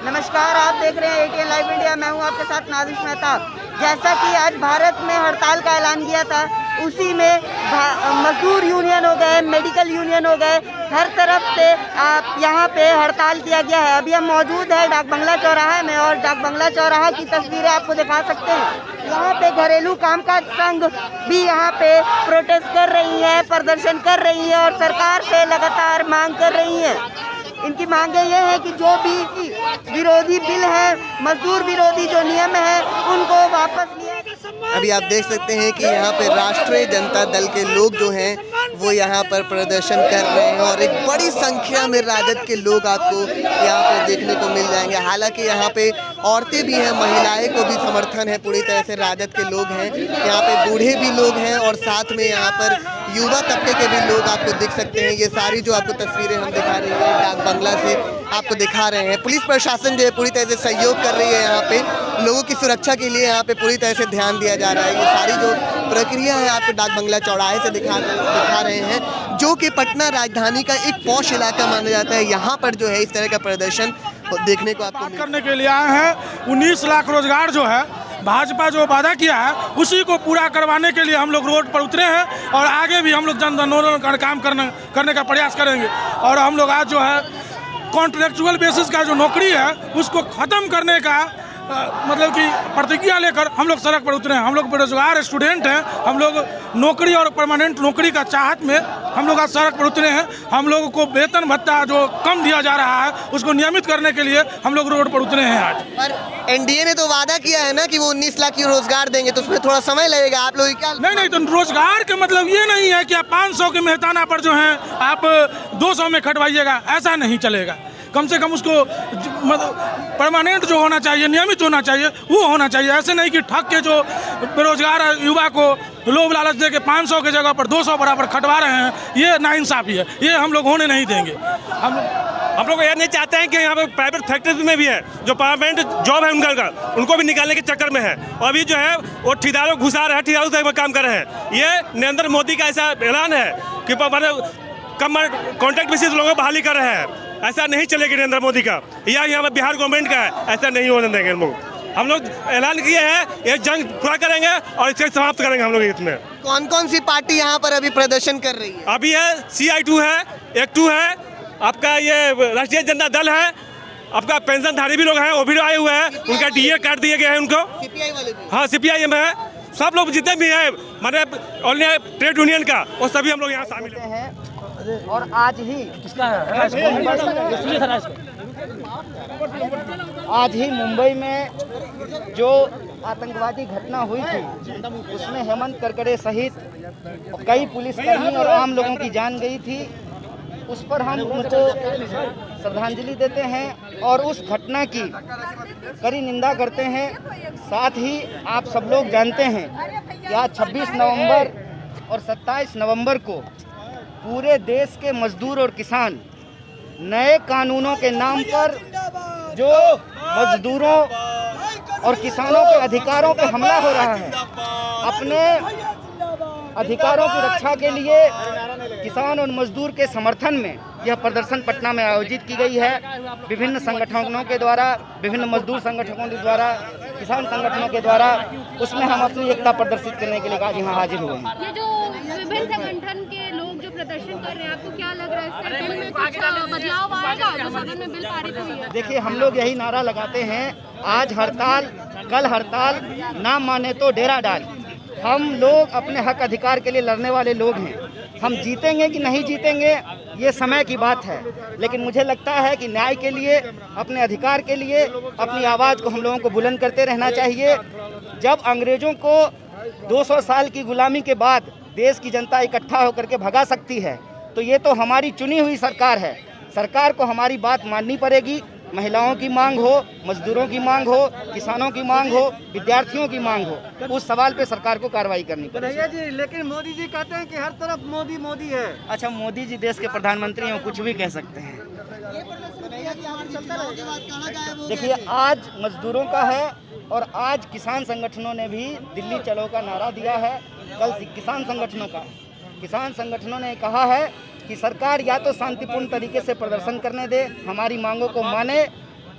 नमस्कार, आप देख रहे हैं ATN लाइव इंडिया। मैं हूं आपके साथ नादिश मेहता। जैसा कि आज भारत में हड़ताल का ऐलान किया था, उसी में मजदूर यूनियन हो गए, मेडिकल यूनियन हो गए, हर तरफ से यहाँ पे हड़ताल किया गया है। अभी हम मौजूद है डाक बंगला चौराहे में और डाक बंगला चौराहा की तस्वीरें आपको दिखा सकते हैं। यहाँ पे घरेलू कामकाज संघ भी यहाँ पे प्रोटेस्ट कर रही है, प्रदर्शन कर रही है और सरकार से लगातार मांग कर रही है। इनकी मांगे ये है कि जो भी विरोधी बिल है, मजदूर विरोधी जो नियम है, उनको वापस लिया। अभी आप देख सकते हैं कि यहाँ पे राष्ट्रीय जनता दल के लोग जो हैं वो यहाँ पर प्रदर्शन कर रहे हैं और एक बड़ी संख्या में राजद के लोग आपको यहाँ पे देखने को मिल जाएंगे। हालांकि यहाँ पे औरतें भी हैं, महिलाएं को भी समर्थन है, पूरी तरह से राजद के लोग हैं। यहाँ पे बूढ़े भी लोग हैं और साथ में यहाँ पर युवा तबके के भी लोग आपको दिख सकते हैं। ये सारी जो आपको तस्वीरें हम दिखा रहे हैं डाक बंगला से आपको दिखा रहे हैं। पुलिस प्रशासन जो है पूरी तरह से सहयोग कर रही है। यहाँ पे लोगों की सुरक्षा के लिए यहाँ पे पूरी तरह से ध्यान दिया जा रहा है। ये सारी जो प्रक्रिया है आपको डाक बंगला चौराहे से दिखा रहे हैं, जो कि पटना राजधानी का एक पॉश इलाका माना जाता है। यहाँ पर जो है इस तरह का प्रदर्शन देखने को आपको करने के लिए आए हैं। 19 लाख रोजगार जो है भाजपा जो वादा किया है, उसी को पूरा करवाने के लिए हम लोग रोड पर उतरे हैं और आगे भी हम लोग जन आंदोलन का काम करने का प्रयास करेंगे। और हम लोग आज जो है कॉन्ट्रेक्चुअल बेसिस का जो नौकरी है उसको ख़त्म करने का मतलब कि प्रतिज्ञा लेकर हम लोग सड़क पर उतरे हैं। हम लोग बेरोजगार स्टूडेंट हैं, हम लोग नौकरी और परमानेंट नौकरी का चाहत में हम लोग आज सड़क पर उतरे हैं। हम लोगों को वेतन भत्ता जो कम दिया जा रहा है उसको नियमित करने के लिए हम लोग रोड पर उतरे हैं आज। पर एनडीए ने तो वादा किया है ना कि वो 19 लाख की रोजगार देंगे, तो उसमें थोड़ा समय लगेगा। आप लोग क्या नहीं, तो रोजगार के मतलब ये नहीं है कि आप 500 के मेहताना पर जो है आप 200 में खटवाइएगा, ऐसा नहीं चलेगा। कम से कम उसको परमानेंट जो होना चाहिए, नियमित होना चाहिए, वो होना चाहिए। ऐसे नहीं कि ठग के जो बेरोजगार युवा को लोभ लालच दे के 500 के जगह पर 200 बराबर खटवा रहे हैं, ये नाइंसाफी है। ये हम लोग होने नहीं देंगे। हम लोग ये नहीं चाहते हैं कि यहाँ पे प्राइवेट फैक्ट्रीज में भी है जो परमानेंट जॉब है उनको भी निकालने के चक्कर में है। और अभी जो है वो ठेकेदारों को घुसा रहे हैं, ठेकेदारों से काम कर रहे हैं। ये नरेंद्र मोदी का ऐसा ऐलान है कि कम कॉन्ट्रैक्ट बेसिस लोगों को बहाली कर रहे हैं। ऐसा नहीं चलेगा नरेंद्र मोदी का, या यहाँ पर बिहार गवर्नमेंट का है, ऐसा नहीं होने देंगे हम लोग ऐलान किए हैं, ये जंग पूरा करेंगे और इसे समाप्त करेंगे। हम लोग इसमें कौन कौन सी पार्टी यहाँ पर अभी प्रदर्शन कर रही है? अभी है CI2 है, एक2 है, आपका ये राष्ट्रीय जनता दल है, आपका पेंशनधारी भी लोग हैं, वो भी आए हुए हैं, उनका DA काट दिए गए हैं उनको। CPI वाले भी? हाँ, CPI है, सब लोग जितने भी हैं माने ट्रेड यूनियन का, वो सभी हम लोग यहाँ शामिल हैं। और आज ही मुंबई में जो आतंकवादी घटना हुई थी, उसमें हेमंत करकरे सहित कई पुलिसकर्मी और आम लोगों की जान गई थी। उस पर हम उनको श्रद्धांजलि देते हैं और उस घटना की कड़ी निंदा करते हैं। साथ ही आप सब लोग जानते हैं कि आज 26 नवंबर और 27 नवंबर को पूरे देश के मजदूर और किसान नए कानूनों के नाम पर जो मजदूरों और किसानों के अधिकारों पे हमला हो रहा है, अपने अधिकारों की रक्षा के लिए किसान और मजदूर के समर्थन में यह प्रदर्शन पटना में आयोजित की गई है। विभिन्न संगठनों के द्वारा, विभिन्न मजदूर संगठनों के द्वारा, किसान संगठनों के द्वारा, उसमें हम अपनी एकता प्रदर्शित करने के लिए आज यहाँ हाजिर हुए हैं। ये जो विभिन्न संगठन के लोग जो प्रदर्शन कर रहे हैं, आपको क्या लग रहा है, इससे बिल में कुछ बदलाव आएगा जो सदन में बिल पारित हुई है? देखिए, हम लोग यही नारा लगाते हैं, आज हड़ताल, कल हड़ताल, ना माने तो डेरा डाल। हम लोग अपने हक अधिकार के लिए लड़ने वाले लोग हैं। हम जीतेंगे कि नहीं जीतेंगे ये समय की बात है, लेकिन मुझे लगता है कि न्याय के लिए, अपने अधिकार के लिए अपनी आवाज़ को हम लोगों को बुलंद करते रहना चाहिए। जब अंग्रेज़ों को 200 साल की गुलामी के बाद देश की जनता इकट्ठा होकर के भगा सकती है, तो ये तो हमारी चुनी हुई सरकार है। सरकार को हमारी बात माननी पड़ेगी। महिलाओं की मांग हो, मजदूरों की मांग हो, किसानों की मांग हो, विद्यार्थियों की मांग हो, उस सवाल पे सरकार को कार्रवाई करनी पड़ेगी। भैया जी, लेकिन मोदी जी कहते हैं कि हर तरफ मोदी मोदी है। अच्छा, मोदी जी देश के प्रधानमंत्री हैं, कुछ भी कह सकते हैं। देखिए, आज मजदूरों का है और आज किसान संगठनों ने भी दिल्ली चलो का नारा दिया है। कल किसान संगठनों का, किसान संगठनों ने कहा है कि सरकार या तो शांतिपूर्ण तरीके से प्रदर्शन करने दे, हमारी मांगों को माने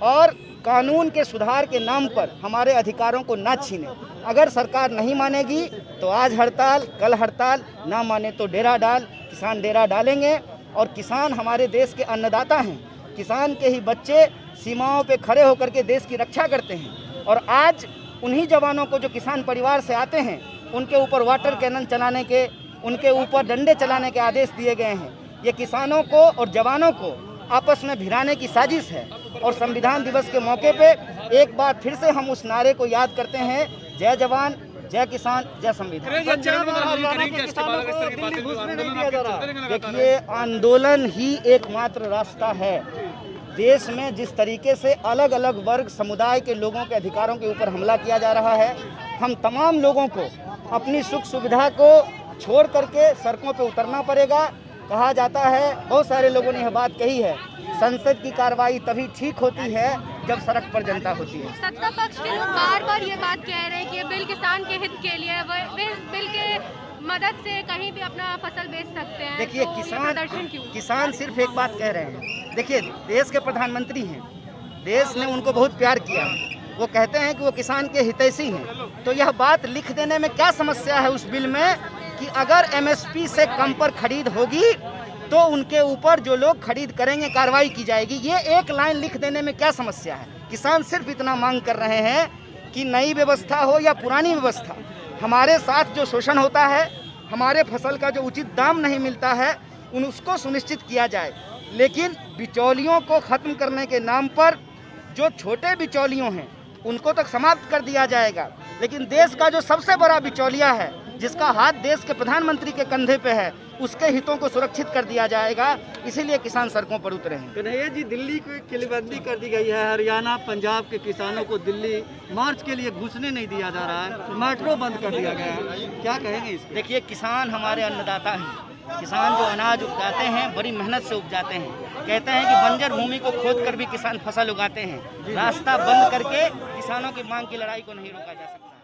और कानून के सुधार के नाम पर हमारे अधिकारों को ना छीने। अगर सरकार नहीं मानेगी तो आज हड़ताल, कल हड़ताल, ना माने तो डेरा डाल, किसान डेरा डालेंगे। और किसान हमारे देश के अन्नदाता हैं। किसान के ही बच्चे सीमाओं पे खड़े होकर के देश की रक्षा करते हैं। और आज उन्हीं जवानों को जो किसान परिवार से आते हैं, उनके ऊपर वाटर कैनन चलाने के, उनके ऊपर डंडे चलाने के आदेश दिए गए हैं। ये किसानों को और जवानों को आपस में भिड़ाने की साजिश है। और संविधान दिवस के मौके पे एक बार फिर से हम उस नारे को याद करते हैं, जय जवान, जय किसान, जय संविधान। देखिए, आंदोलन ही एकमात्र रास्ता है। देश में जिस तरीके से अलग अलग वर्ग समुदाय के लोगों के अधिकारों के ऊपर हमला किया जा रहा है, हम तमाम लोगों को अपनी सुख सुविधा को छोड़ करके सड़कों पे उतरना पड़ेगा। कहा जाता है, बहुत सारे लोगों ने यह बात कही है, संसद की कार्रवाई तभी ठीक होती है जब सड़क पर जनता होती है। सत्ता पक्ष के लोग बार बार ये बात कह रहे हैं कि ये बिल किसान के हित के लिए, वे इस बिल के मदद से कहीं भी अपना फसल बेच सकते हैं। देखिए, तो किसान सिर्फ एक बात कह रहे हैं। देखिए, देश के प्रधानमंत्री हैं, देश ने उनको बहुत प्यार किया, वो कहते हैं कि वो किसान के हितैषी हैं। तो यह बात लिख देने में क्या समस्या है उस बिल में कि अगर MSP से कम पर खरीद होगी तो उनके ऊपर जो लोग खरीद करेंगे कार्रवाई की जाएगी। ये एक लाइन लिख देने में क्या समस्या है? किसान सिर्फ इतना मांग कर रहे हैं कि नई व्यवस्था हो या पुरानी व्यवस्था, हमारे साथ जो शोषण होता है, हमारे फसल का जो उचित दाम नहीं मिलता है, उसको सुनिश्चित किया जाए। लेकिन बिचौलियों को खत्म करने के नाम पर जो छोटे बिचौलियों हैं उनको तक समाप्त कर दिया जाएगा। लेकिन देश का जो सबसे बड़ा बिचौलिया है, जिसका हाथ देश के प्रधानमंत्री के कंधे पे है, उसके हितों को सुरक्षित कर दिया जाएगा। इसीलिए किसान सड़कों पर उतरे हैं। कन्हैया जी, दिल्ली को किलेबंदी कर दी गई है। हरियाणा, पंजाब के किसानों को दिल्ली मार्च के लिए घुसने नहीं दिया जा रहा है, मेट्रो बंद कर दिया गया है, क्या कहेंगे इस पे? देखिए, किसान हमारे अन्नदाता हैं। किसान जो अनाज उगाते हैं बड़ी मेहनत से उपजाते हैं। कहते हैं कि बंजर भूमि को खोद कर भी किसान फसल उगाते हैं। रास्ता बंद करके किसानों की मांग की लड़ाई को नहीं रोका जा सकता।